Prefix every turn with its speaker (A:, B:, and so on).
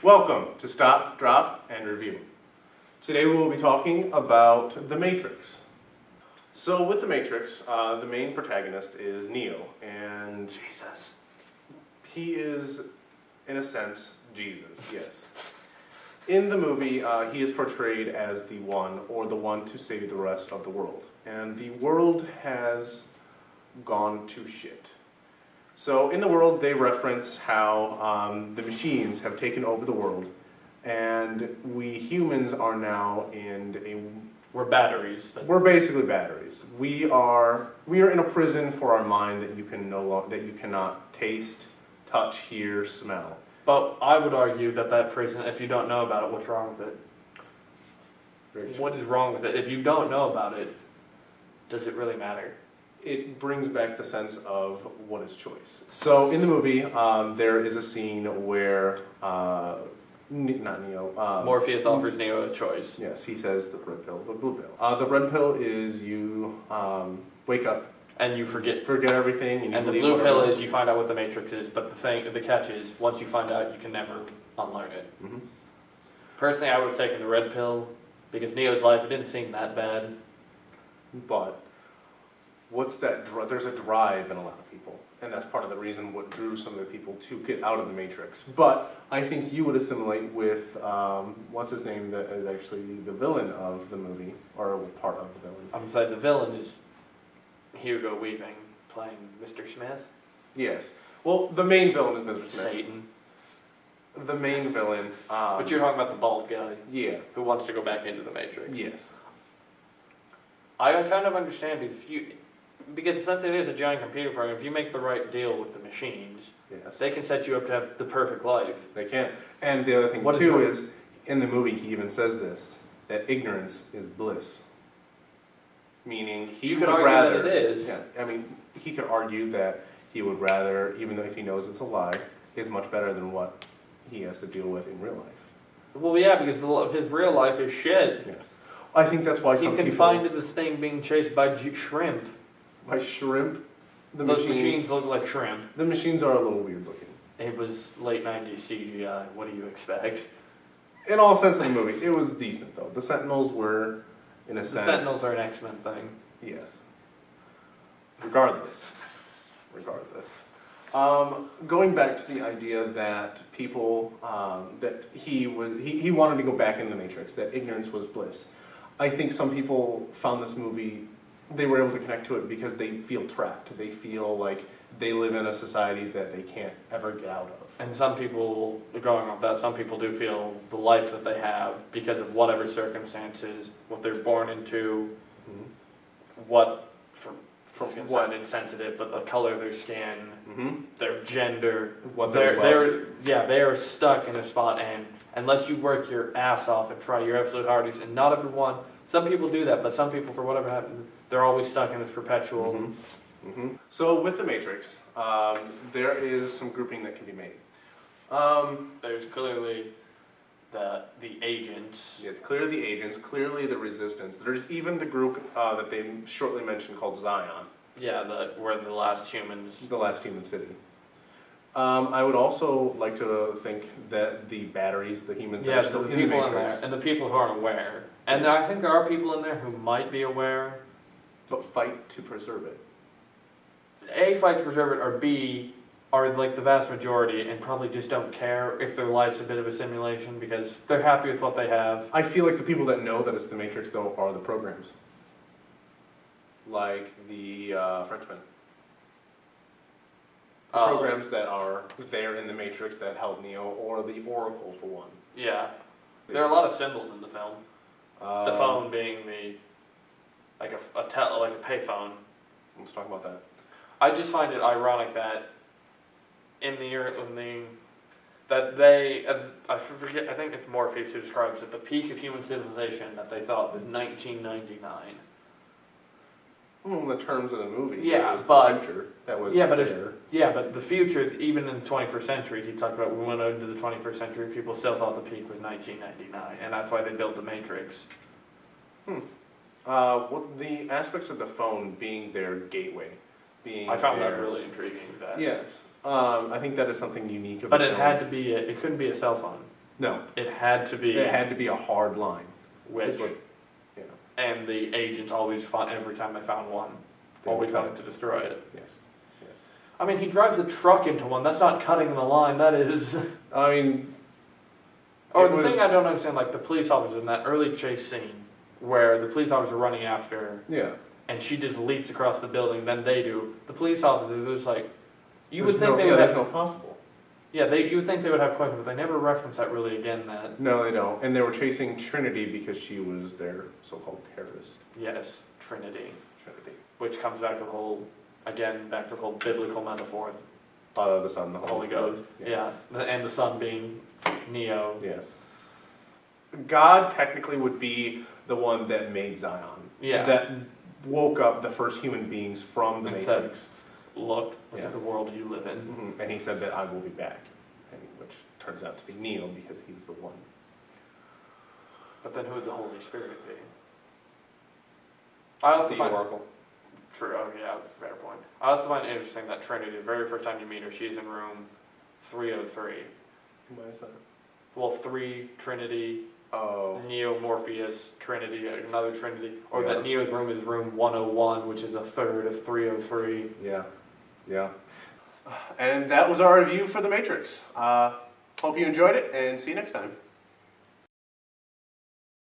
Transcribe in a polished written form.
A: Welcome to Stop, Drop, and Review. Today we will be talking about The Matrix. So with The Matrix, the main protagonist is Neo, and
B: Jesus.
A: he is, in a sense, Jesus, yes. In the movie, he is portrayed as the one to save the rest of the world. And the world has gone to shit. So in the world, they reference how the machines have taken over the world, and we humans are now
B: We're batteries.
A: we're basically batteries. We are in a prison for our mind that you cannot taste, touch, hear, smell.
B: But I would argue that prison, if you don't know about it, what's wrong with it?
A: Very true.
B: What is wrong with it? If you don't know about it, does it really matter?
A: It brings back the sense of what is choice. So in the movie, there is a scene where not Neo.
B: Morpheus offers Neo a choice.
A: Yes, he says the red pill, the blue pill. The red pill is you wake up,
B: And you forget.
A: everything,
B: And the blue pill is you find out what the Matrix is, but the catch is, once you find out, you can never unlearn it.
A: Mm-hmm.
B: Personally, I would have taken the red pill, because Neo's life, it didn't seem that bad.
A: But what's that? There's a drive in a lot of people, and that's part of the reason what drew some of the people to get out of the Matrix. But I think you would assimilate with what's his name that is actually the villain of the movie, or part of the villain.
B: I'm saying the villain is Hugo Weaving playing Mr. Smith.
A: Yes. Well, the main villain is Mr. Smith.
B: Satan.
A: The main villain.
B: But you're talking about the bald guy
A: Yeah.
B: who wants to go back into the Matrix.
A: Yes.
B: I kind of understand because since it is a giant computer program, if you make the right deal with the machines,
A: Yes.
B: they can set you up to have the perfect life.
A: They can. And the other thing
B: What is
A: too
B: wrong?
A: is in the movie he even says this, that ignorance is bliss. Meaning he
B: You could
A: would
B: argue
A: rather
B: that it is.
A: Yeah, I mean he could argue that he would rather, even though if he knows it's a lie, is much better than what he has to deal with in real life.
B: Well, yeah, because his real life is shit.
A: Yeah. I think that's why
B: He's
A: some people
B: confined to this thing being chased by shrimp.
A: by shrimp.
B: Those machines look like shrimp.
A: The machines are a little weird looking.
B: It was late 90s CGI. What do you expect?
A: In all sense of the movie, it was decent though. The Sentinels were, in a
B: The
A: sense.
B: Sentinels are an X-Men thing.
A: Yes. Regardless. Going back to the idea that people, that he wanted to go back in the Matrix, that ignorance was bliss. I think some people found this movie, they were able to connect to it because they feel trapped. They feel like they live in a society that they can't ever get out of.
B: And some people, going off that, some people do feel the life that they have because of whatever circumstances, what they're born into, what, from what insensitive, but the color of their skin, their gender,
A: What
B: they are stuck in a spot, and unless you work your ass off and try your absolute hardest, and not everyone, some people do that, but some people, for whatever happened, they're always stuck in this perpetual.
A: So with the Matrix, there is some grouping that can be made.
B: There's clearly the agents.
A: Yeah, clearly the agents, clearly the resistance. There's even the group that they shortly mentioned called Zion.
B: Yeah, where the last humans.
A: The last human city. I would also like to think that the batteries, the humans that are still
B: the
A: in the
B: people
A: Matrix,
B: in there, and the people who aren't aware. And I think there are people in there who might be aware.
A: but fight to preserve it.
B: A, fight to preserve it, or B, are like the vast majority and probably just don't care if their life's a bit of a simulation because they're happy with what they have.
A: I feel like the people that know that it's the Matrix, though, are the programs. Like the Frenchmen. Programs that are there in the Matrix that help Neo, or the Oracle, for one.
B: Yeah. There are a lot of symbols in the film. The phone being like a payphone.
A: Let's talk about that.
B: I just find it ironic that I forget, I think it's Morpheus who describes it, the peak of human civilization that they thought was 1999.
A: Well, in the terms of the movie,
B: Yeah,
A: it was
B: but-
A: the future that was
B: but the future, even in the 21st century, he talked about we went into the 21st century, people still thought the peak was 1999, and that's why they built the Matrix.
A: What the aspects of the phone being their gateway,
B: I found that really intriguing.
A: Yes, I think that is something unique.
B: But it had to be. It couldn't be a cell phone.
A: No.
B: It had to be.
A: It had to be a hard line.
B: Which,
A: Is what, you know,
B: and the agents always fought every time they found one.
A: they
B: Always
A: were
B: wanted to destroy it.
A: Yes. Yes.
B: I mean, he drives a truck into one. That's not cutting the line. That is.
A: I mean,
B: Or
A: it
B: the
A: was-
B: thing I don't understand, like the police officer in that early chase scene, where the police officer running after her,
A: yeah.
B: and she just leaps across the building. Then they do. The police officers are just like, you would
A: There's
B: think
A: no,
B: they
A: yeah,
B: would
A: there's
B: have.
A: no possible.
B: Yeah, you would think they would have questions, but they never reference that really again. That
A: No, they don't. And they were chasing Trinity because she was their so-called terrorist.
B: yes, Trinity,
A: Trinity.
B: which comes back to the whole, again, back to the whole biblical metaphor,
A: The Son, the
B: the Holy Ghost.
A: Yes.
B: Yeah, and the Son being Neo.
A: Yes. God technically would be the one that made Zion.
B: Yeah.
A: That woke up the first human beings from the
B: And said,
A: Matrix.
B: Look
A: Yeah.
B: at the world you live in.
A: Mhm. And he said that I will be back. And, which turns out to be Neo because he's the one.
B: But then who would the Holy Spirit be? I also
A: The
B: find
A: Oracle.
B: true. Oh yeah, fair point. I also find it interesting that Trinity, the very first time you meet her, she's in room 303.
A: Why is that?
B: Well, 3 Trinity,
A: Oh.
B: Neo, Morpheus, Trinity, another Trinity, or
A: Yeah.
B: that Neo's room is room 101, which is a third of 303.
A: Yeah. Yeah. And that was our review for The Matrix. Hope you enjoyed it and see you next time.